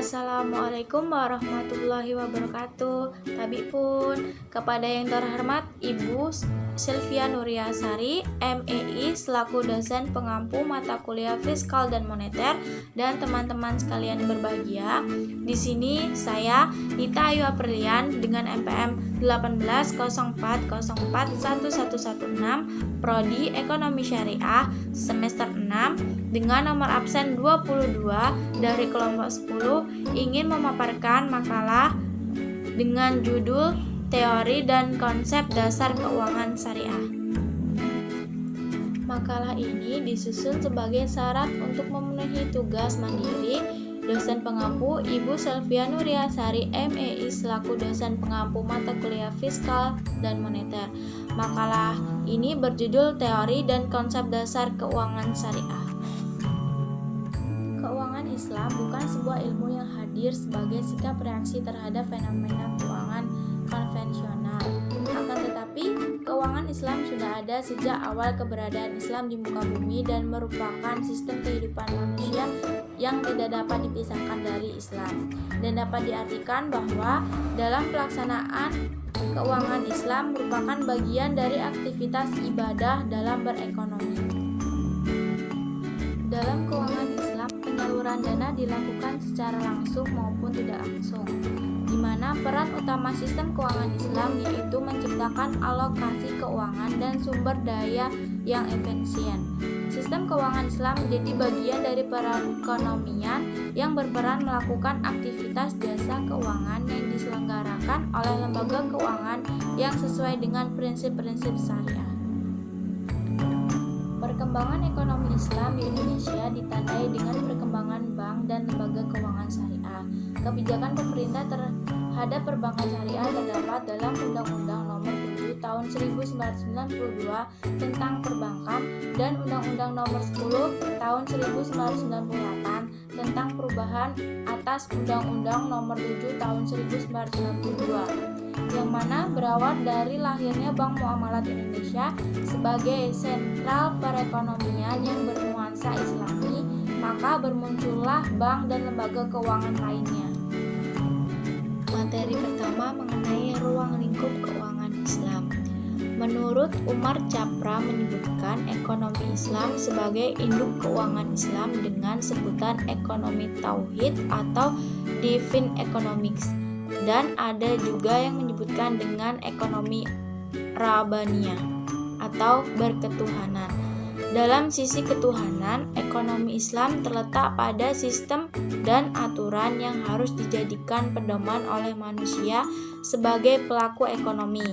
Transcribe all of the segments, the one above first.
Assalamualaikum warahmatullahi wabarakatuh. Tabi pun kepada yang terhormat Ibu Sylvia Nuriasari, MEI selaku dosen pengampu mata kuliah Fiskal dan Moneter, dan teman-teman sekalian berbahagia. Di sini saya Nita Ayu Aprilian dengan MPM 1804041116 Prodi Ekonomi Syariah semester 6 dengan nomor absen 22 dari kelompok 10 ingin memaparkan makalah dengan judul Teori dan Konsep Dasar Keuangan Syariah. Makalah ini disusun sebagai syarat untuk memenuhi tugas mandiri dosen pengampu Ibu Sylvia Nuriasari, MEI selaku dosen pengampu mata kuliah Fiskal dan Moneter. Makalah ini berjudul Teori dan Konsep Dasar Keuangan Syariah. Keuangan Islam bukan sebuah ilmu yang hadir sebagai sikap reaksi terhadap fenomena keuangan konvensional. Akan tetapi, keuangan Islam sudah ada sejak awal keberadaan Islam di muka bumi dan merupakan sistem kehidupan manusia yang tidak dapat dipisahkan dari Islam. Dan dapat diartikan bahwa dalam pelaksanaan keuangan Islam merupakan bagian dari aktivitas ibadah dalam berekonomi. Dalam keuangan Islam, penyaluran dana dilakukan secara langsung maupun tidak langsung, di mana peran utama sistem keuangan Islam yaitu menciptakan alokasi keuangan dan sumber daya yang efisien. Sistem keuangan Islam menjadi bagian dari perekonomian yang berperan melakukan aktivitas jasa keuangan yang diselenggarakan oleh lembaga keuangan yang sesuai dengan prinsip-prinsip syariah. Perkembangan ekonomi Islam di Indonesia ditandai dengan perkembangan bank dan lembaga keuangan syariah. Kebijakan pemerintah terhadap perbankan syariah terdapat dalam Undang-Undang Nomor 7 Tahun 1992 tentang Perbankan dan Undang-Undang Nomor 10 Tahun 1998 tentang perubahan atas Undang-Undang Nomor 7 Tahun 1992, yang mana berawal dari lahirnya Bank Muamalat Indonesia sebagai sentral perekonomian yang bernuansa Islami, maka bermuncullah bank dan lembaga keuangan lainnya. Materi pertama mengenai ruang lingkup keuangan Islam. Menurut Umar Chapra menyebutkan ekonomi Islam sebagai induk keuangan Islam dengan sebutan ekonomi tauhid atau divine economics, dan ada juga yang menyebutkan dengan ekonomi rabbaniyah atau berketuhanan. Dalam sisi ketuhanan, ekonomi Islam terletak pada sistem dan aturan yang harus dijadikan pedoman oleh manusia sebagai pelaku ekonomi.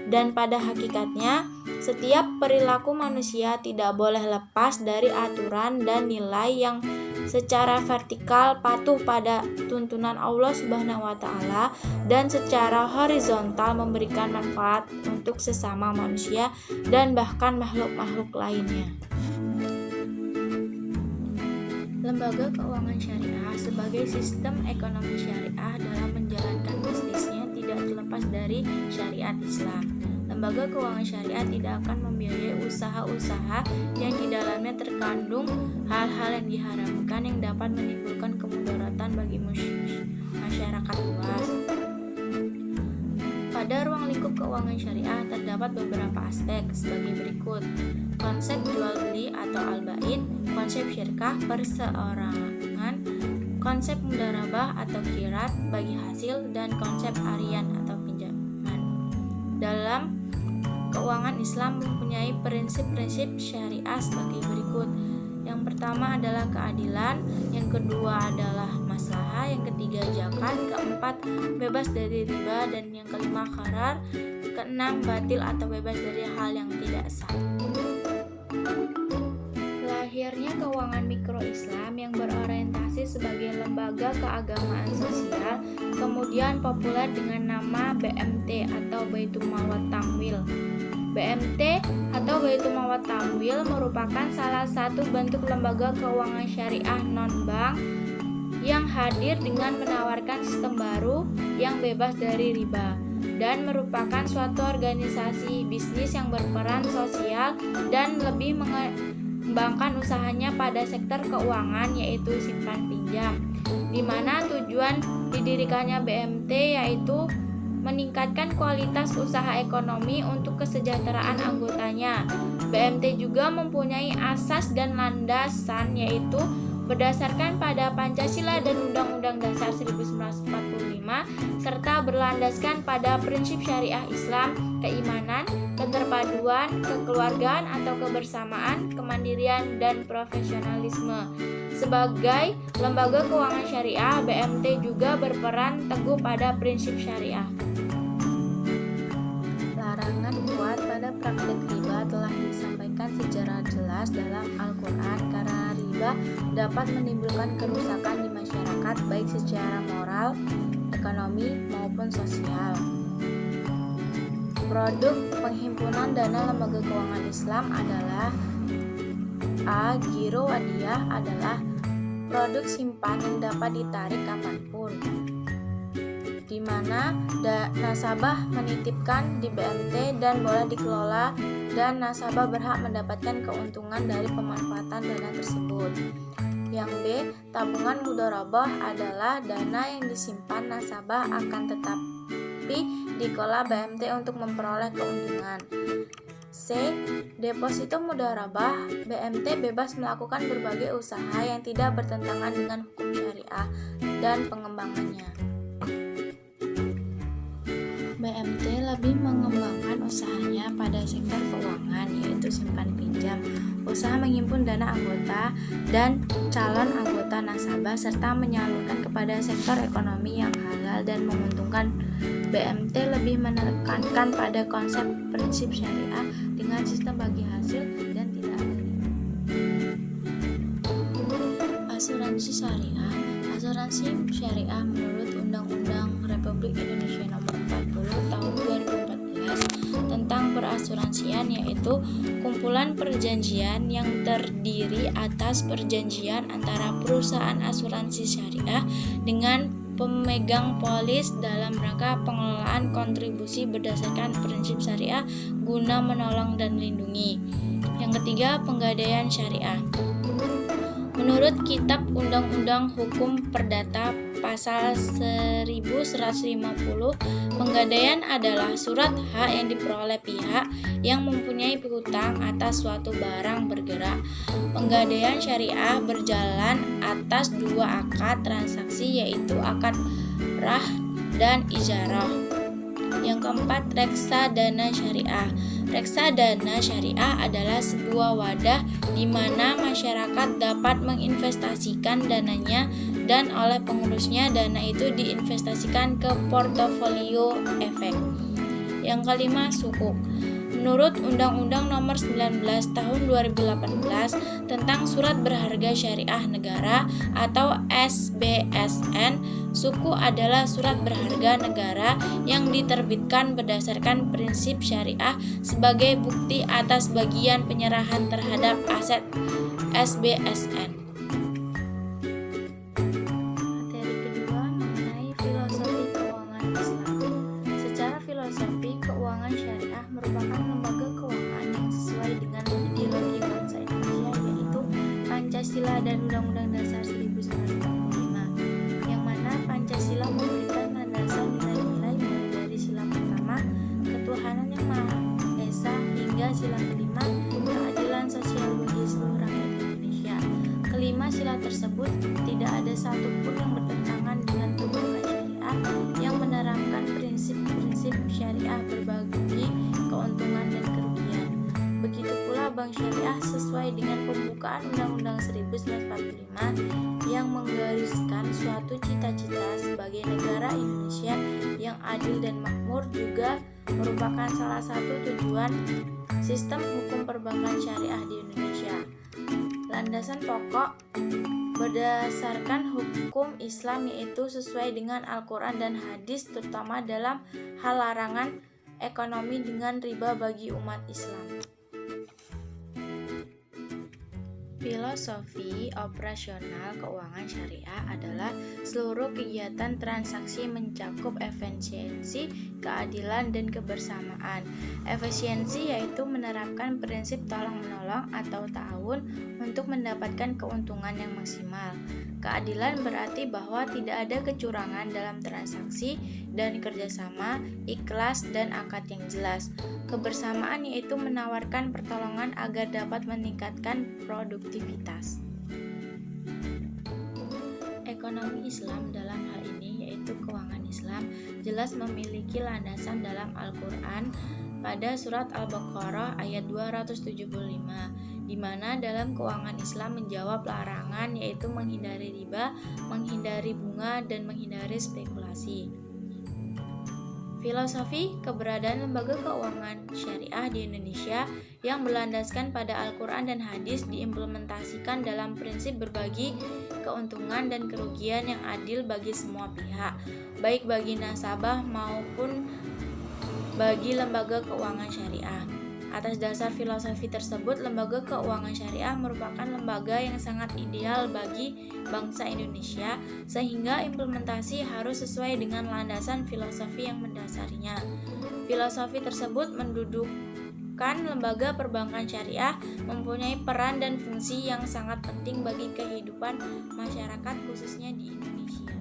Dan pada hakikatnya, setiap perilaku manusia tidak boleh lepas dari aturan dan nilai yang secara vertikal patuh pada tuntunan Allah Subhanahu wa Ta'ala dan secara horizontal memberikan manfaat untuk sesama manusia dan bahkan makhluk-makhluk lainnya. Lembaga keuangan syariah sebagai sistem ekonomi syariah dalam menjalankan bisnisnya tidak terlepas dari syariat Islam. Lembaga keuangan syariah tidak akan membiayai usaha-usaha yang di dalamnya terkandung hal-hal yang diharamkan yang dapat menimbulkan kemudaratan bagi masyarakat luas. Pada ruang lingkup keuangan syariah terdapat beberapa aspek sebagai berikut: konsep jual beli atau al-bait, konsep syirkah perseorangan, konsep mudarabah atau kirat bagi hasil, dan konsep harian atau pinjaman. Dalam keuangan Islam mempunyai prinsip-prinsip syariah sebagai berikut. Yang pertama adalah keadilan, yang kedua adalah maslahah, yang ketiga zakat, keempat bebas dari riba, dan yang kelima qarar, keenam batil atau bebas dari hal yang tidak sah. Lahirnya keuangan mikro Islam yang berorientasi sebagai lembaga keagamaan sosial kemudian populer dengan nama BMT atau Baitul Mal wa Tamwil. BMT atau Baitul Mal wa Tamwil merupakan salah satu bentuk lembaga keuangan syariah non-bank yang hadir dengan menawarkan sistem baru yang bebas dari riba dan merupakan suatu organisasi bisnis yang berperan sosial dan lebih mengembangkan usahanya pada sektor keuangan yaitu simpan pinjam. di mana tujuan didirikannya BMT yaitu meningkatkan kualitas usaha ekonomi untuk kesejahteraan anggotanya. BMT juga mempunyai asas dan landasan yaitu berdasarkan pada Pancasila dan Undang-Undang Dasar 1945 serta berlandaskan pada prinsip syariah Islam, keimanan, keterpaduan, kekeluargaan atau kebersamaan, kemandirian, dan profesionalisme. Sebagai lembaga keuangan syariah, BMT juga berperan teguh pada prinsip syariah. Larangan kuat pada praktek riba telah disampaikan secara jelas dalam Al-Quran karena riba dapat menimbulkan kerusakan di masyarakat baik secara moral, ekonomi, maupun sosial. Produk penghimpunan dana lembaga keuangan Islam adalah A. Giro Wadiyah adalah produk simpan yang dapat ditarik kapanpun, di mana nasabah menitipkan di BMT dan boleh dikelola dan nasabah berhak mendapatkan keuntungan dari pemanfaatan dana tersebut. Yang B. Tabungan mudharabah adalah dana yang disimpan nasabah akan tetapi dikelola BMT untuk memperoleh keuntungan. C. Deposito mudharabah, BMT bebas melakukan berbagai usaha yang tidak bertentangan dengan hukum syariah dan pengembangannya. BMT lebih mengembangkan usahanya pada sektor keuangan yaitu simpan pinjam, usaha menghimpun dana anggota dan calon anggota nasabah serta menyalurkan kepada sektor ekonomi yang halal dan menguntungkan. BMT lebih menekankan pada konsep prinsip syariah dengan sistem bagi hasil dan tidak ada riba. Asuransi syariah. Asuransi syariah menurut Undang-Undang Republik Indonesia Nomor 40 Tahun 2014 tentang perasuransian yaitu kumpulan perjanjian yang terdiri atas perjanjian antara perusahaan asuransi syariah dengan pemegang polis dalam rangka pengelolaan kontribusi berdasarkan prinsip syariah guna menolong dan melindungi. Yang ketiga, penggadaian syariah. Menurut Kitab Undang-Undang Hukum Perdata Pasal 1150, penggadaian adalah surat hak yang diperoleh pihak yang mempunyai piutang atas suatu barang bergerak. Penggadaian syariah berjalan atas dua akad transaksi yaitu akad rah dan ijarah. Yang keempat, reksadana syariah. Reksadana syariah adalah sebuah wadah di mana masyarakat dapat menginvestasikan dananya dan oleh pengurusnya dana itu diinvestasikan ke portofolio efek. Yang kelima, sukuk. Menurut Undang-Undang Nomor 19 Tahun 2018 tentang Surat Berharga Syariah Negara atau SBSN, suku adalah surat berharga negara yang diterbitkan berdasarkan prinsip syariah sebagai bukti atas bagian penyerahan terhadap aset SBSN. Materi kedua mengenai filosofi keuangan Islam. Secara filosofi, keuangan syariah merupakan lembaga keuangan yang sesuai dengan ideologi bangsa Indonesia yaitu Pancasila dan Undang-Undang Dasar 1945, yang mana Pancasila memberikan landasan nilai-nilai mulai dari sila pertama, ketuhanan yang Maha Esa, hingga sila kelima, keadilan sosial bagi seluruh rakyat Indonesia. Kelima sila tersebut tidak ada satupun yang bertentangan dengan keuangan syariah yang menerapkan prinsip-prinsip syariah berbagi keuntungan dan kerugian. Begitu pula Bank Syariah sesuai dengan pembukaan Undang-Undang 1945 yang menggariskan suatu cita-cita sebagai negara Indonesia yang adil dan makmur juga merupakan salah satu tujuan sistem hukum perbankan syariah di Indonesia. Landasan pokok berdasarkan hukum Islam yaitu sesuai dengan Al-Quran dan hadis terutama dalam hal larangan ekonomi dengan riba bagi umat Islam. Filosofi operasional keuangan syariah adalah seluruh kegiatan transaksi mencakup efisiensi, keadilan, dan kebersamaan. Efisiensi yaitu menerapkan prinsip tolong-menolong atau ta'awun untuk mendapatkan keuntungan yang maksimal. Keadilan berarti bahwa tidak ada kecurangan dalam transaksi dan kerjasama, ikhlas dan akad yang jelas. Kebersamaan yaitu menawarkan pertolongan agar dapat meningkatkan produktivitas. Ekonomi Islam dalam hal ini yaitu keuangan Islam jelas memiliki landasan dalam Al-Quran pada surat Al-Baqarah ayat 275, di mana dalam keuangan Islam menjawab larangan yaitu menghindari riba, menghindari bunga, dan menghindari spekulasi. Filosofi keberadaan lembaga keuangan syariah di Indonesia yang berlandaskan pada Al-Quran dan hadis diimplementasikan dalam prinsip berbagi keuntungan dan kerugian yang adil bagi semua pihak, baik bagi nasabah maupun bagi lembaga keuangan syariah. Atas dasar filosofi tersebut, lembaga keuangan syariah merupakan lembaga yang sangat ideal bagi bangsa Indonesia, sehingga implementasi harus sesuai dengan landasan filosofi yang mendasarinya. Filosofi tersebut mendudukkan lembaga perbankan syariah mempunyai peran dan fungsi yang sangat penting bagi kehidupan masyarakat khususnya di Indonesia.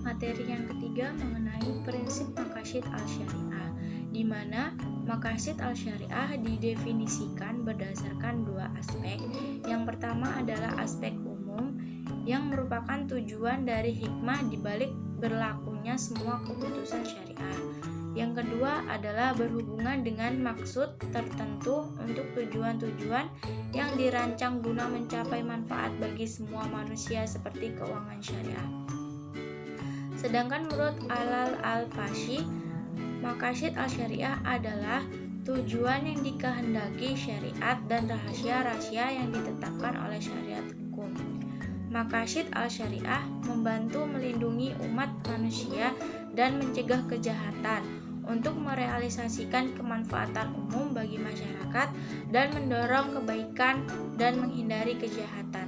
Materi yang ketiga mengenai prinsip maqasid al-syariah, di mana maqasid al-syariah didefinisikan berdasarkan dua aspek. Yang pertama adalah aspek umum yang merupakan tujuan dari hikmah dibalik berlakunya semua keputusan syariah. Yang kedua adalah berhubungan dengan maksud tertentu untuk tujuan-tujuan yang dirancang guna mencapai manfaat bagi semua manusia seperti keuangan syariah. Sedangkan menurut Al-Fashi, maqasid al-syariah adalah tujuan yang dikehendaki syariat dan rahasia-rahasia yang ditetapkan oleh syariat hukum. Maqasid al-syariah membantu melindungi umat manusia dan mencegah kejahatan untuk merealisasikan kemanfaatan umum bagi masyarakat dan mendorong kebaikan dan menghindari kejahatan.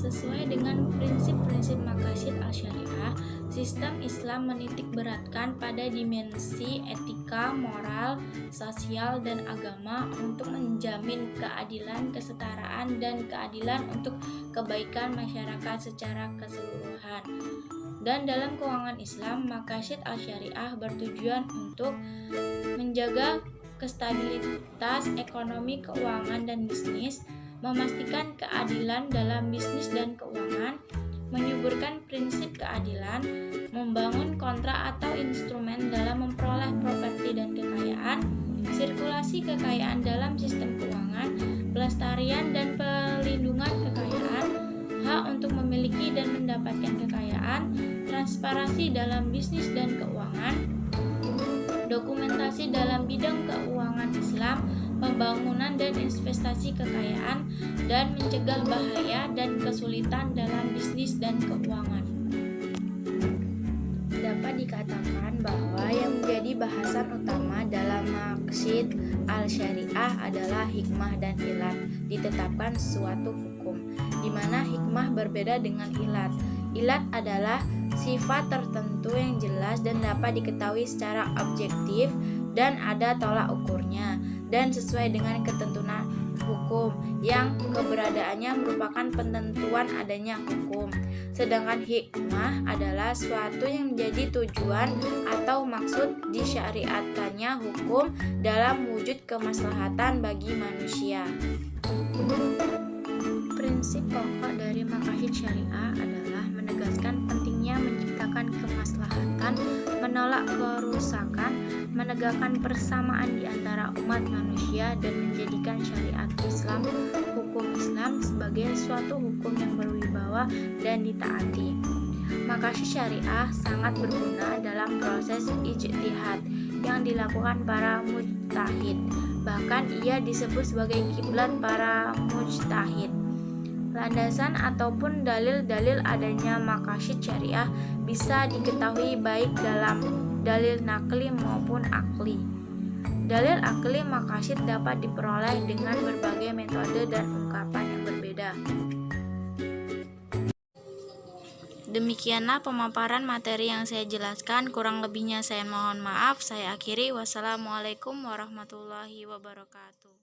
Sesuai dengan prinsip-prinsip maqasid al-syariah, sistem Islam menitik beratkan pada dimensi etika, moral, sosial, dan agama untuk menjamin keadilan, kesetaraan, dan keadilan untuk kebaikan masyarakat secara keseluruhan. Dan dalam keuangan Islam, maqasid al-syariah bertujuan untuk menjaga kestabilitas ekonomi, keuangan, dan bisnis, memastikan keadilan dalam bisnis dan keuangan, menyuburkan prinsip keadilan, membangun kontrak atau instrumen dalam memperoleh properti dan kekayaan, sirkulasi kekayaan dalam sistem keuangan, pelestarian dan pelindungan kekayaan, hak untuk memiliki dan mendapatkan kekayaan, transparansi dalam bisnis dan keuangan, dokumentasi dalam bidang keuangan Islam, pembangunan dan investasi kekayaan, dan mencegah bahaya dan kesulitan dalam bisnis dan keuangan. Dapat dikatakan bahwa yang menjadi bahasan utama dalam maqasid al-syariah adalah hikmah dan ilat ditetapkan suatu hukum, di mana hikmah berbeda dengan ilat. Ilat adalah sifat tertentu yang jelas dan dapat diketahui secara objektif dan ada tolak ukurnya dan sesuai dengan ketentuan hukum yang keberadaannya merupakan penentuan adanya hukum. Sedangkan hikmah adalah suatu yang menjadi tujuan atau maksud disyariatkannya hukum dalam wujud kemaslahatan bagi manusia. Prinsip pokok dari maqasid syariah adalah menegaskan pentingnya menciptakan kemaslahatan, menolak kerusakan, menegakkan persamaan di antara umat manusia, dan menjadikan syariat Islam, hukum Islam, sebagai suatu hukum yang berwibawa dan ditaati. Maqasid syariah sangat berguna dalam proses ijtihad yang dilakukan para mujtahid. Bahkan ia disebut sebagai kiblat para mujtahid. Landasan ataupun dalil-dalil adanya maqasid syariah bisa diketahui baik dalam dalil nakli maupun akli. Dalil akli maqasid dapat diperoleh dengan berbagai metode dan ungkapan yang berbeda. Demikianlah pemaparan materi yang saya jelaskan, kurang lebihnya saya mohon maaf. Saya akhiri. Wassalamualaikum warahmatullahi wabarakatuh.